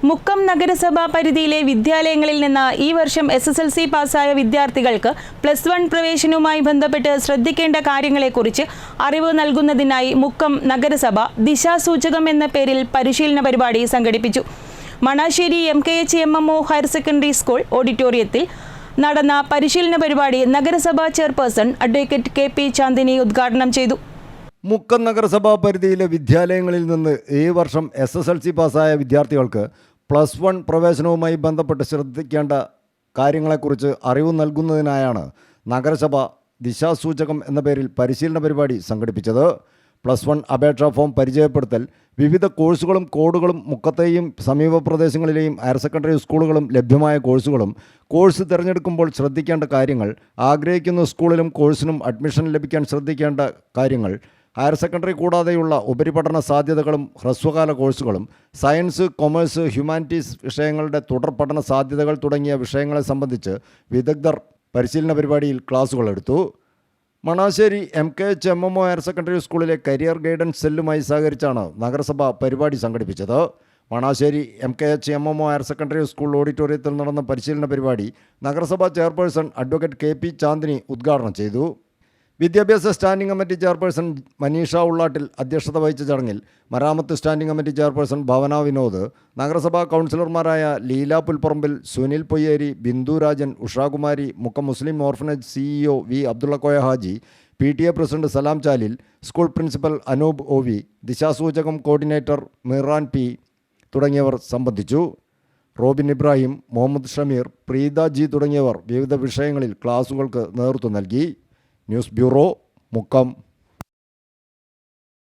മുക്കം നഗരസഭാ പരിധിയിലെ വിദ്യാലയങ്ങളിൽ നിന്ന് ഈ വർഷം SSLC പാസ്സായ വിദ്യാർത്ഥികൾക്ക് +1 പ്രവേശനവുമായി ബന്ധപ്പെട്ട് ശ്രദ്ധിക്കേണ്ട കാര്യങ്ങളെക്കുറിച്ച് അറിവ് നൽകുന്നതിനായി മുക്കം നഗരസഭ ദിശാസൂചകം എന്ന പേരിൽ പരിശീലന പരിപാടി സംഘടിപ്പിച്ചു. Manassery MKHMMO higher secondary school ഓഡിറ്റോറിയത്തിൽ നടന്ന പരിശീലന പരിപാടി നഗരസഭാ ചെയർപേഴ്സൺ അഡ്വക്കേറ്റ് KP ചാന്ദിനി ഉദ്ഘാടനം ചെയ്തു. മുക്കം നഗരസഭാ പരിധിയിലെ വിദ്യാലയങ്ങളിൽ നിന്ന് ഈ വർഷം SSLC പാസ്സായ വിദ്യാർത്ഥികൾക്ക് +1 പ്രവേശനവുമായി ബന്ധപ്പെട്ട് ശ്രദ്ധിക്കേണ്ട കാര്യങ്ങളെക്കുറിച്ച് അറിവ് നൽകുന്നതിനായാണ് നഗരസഭ ദിശാസൂചകം എന്ന പേരിൽ പരിശീലന പരിപാടി സംഘടിപ്പിച്ചത്. +1 അപേക്ഷാ ഫോം പരിചയപ്പെടുത്തൽ, വിവിധ കോഴ്സുകളും കോഡുകളും മുക്കത്തെയും സമീപ പ്രദേശങ്ങളിലെയും ഹയർ സെക്കൻഡറി സ്കൂളുകളും ലഭ്യമായ കോഴ്സുകളും, കോഴ്സ് തിരഞ്ഞെടുക്കുമ്പോൾ ശ്രദ്ധിക്കേണ്ട കാര്യങ്ങൾ, ആഗ്രഹിക്കുന്ന സ്കൂളിലും കോഴ്സിനും അഡ്മിഷൻ ലഭിക്കാൻ ശ്രദ്ധിക്കേണ്ട കാര്യങ്ങൾ, ഹയർ സെക്കൻഡറി കൂടാതെയുള്ള ഉപരിപഠന സാധ്യതകളും ഹ്രസ്വകാല കോഴ്സുകളും, സയൻസ്, കൊമേഴ്സ്, ഹ്യൂമാനിറ്റീസ് വിഷയങ്ങളുടെ തുടർ പഠന സാധ്യതകൾ തുടങ്ങിയ വിഷയങ്ങളെ സംബന്ധിച്ച് വിദഗ്ധർ പരിശീലന പരിപാടിയിൽ ക്ലാസുകൾ എടുത്തു. മണാശ്ശേരി MKHMMO ഹയർ സെക്കൻഡറി സ്കൂളിലെ കരിയർ ഗൈഡൻസ് സെല്ലുമായി സഹകരിച്ചാണ് നഗരസഭ പരിപാടി സംഘടിപ്പിച്ചത്. Manassery MKHMMO higher secondary school ഓഡിറ്റോറിയത്തിൽ നടന്ന പരിശീലന പരിപാടി നഗരസഭാ ചെയർപേഴ്സൺ അഡ്വക്കേറ്റ് KP ചാന്ദിനി ഉദ്ഘാടനം ചെയ്തു. വിദ്യാഭ്യാസ standing committee chairperson Manisha Ullattil അധ്യക്ഷത വഹിച്ച ചടങ്ങിൽ മരാമത്ത് സ്റ്റാൻഡിംഗ് കമ്മിറ്റി ചെയർപേഴ്സൺ ഭവന വിനോദ്, നഗരസഭാ കൗൺസിലർമാരായ Leela Pulparambil, Sunil Poyyeri, Bindu Rajan, Ushakumari, Mukkam Muslim orphanage CEO V Abdullakoya Haji, PTA president Salam Chalil, school principal Anoop OV, ദിശാസൂചകം കോർഡിനേറ്റർ മിറാൻ P തുടങ്ങിയവർ സംബന്ധിച്ചു. റോബിൻ ഇബ്രാഹിം, മുഹമ്മദ് ഷമീർ, പ്രീത G തുടങ്ങിയവർ വിവിധ വിഷയങ്ങളിൽ ക്ലാസുകൾക്ക് നേതൃത്വം നൽകി. News bureau, Mukkam.